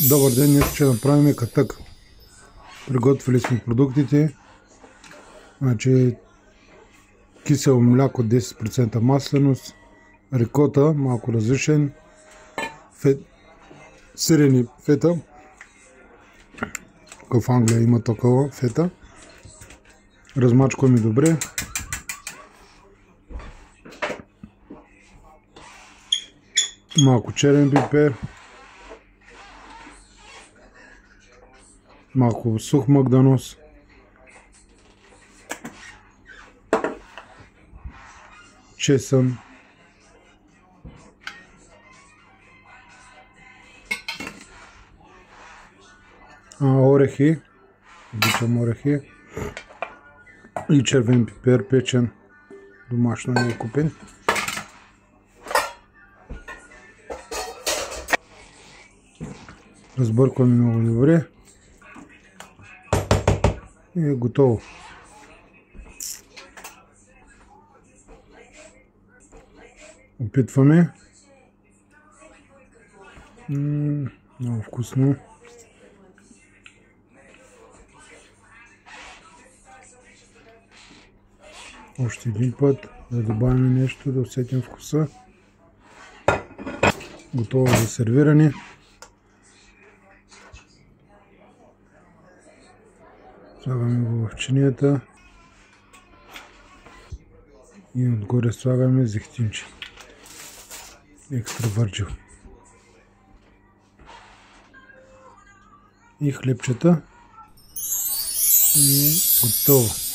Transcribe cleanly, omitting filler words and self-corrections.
Добър ден, днес ще направим катък. Приготвили сме продуктите. Значи кисело мляко 10% масленост, рикота, малко различен, сирени фета. В Англия има такова фета. Размачкваме добре. Малко черен пипер. Малко сух магданоз. Чесън. Орехи. Обичам орехи. И червен пипер печен. Домашно не е купен. Разбъркваме много добре. И е готово. Опитваме. Много вкусно. Още един път да добавим нещо, да усетим вкуса. Готово за сервиране. Слагаме го в чинията и отгоре слагаме зехтинче. Екстра върджил. И хлебчета. И готово.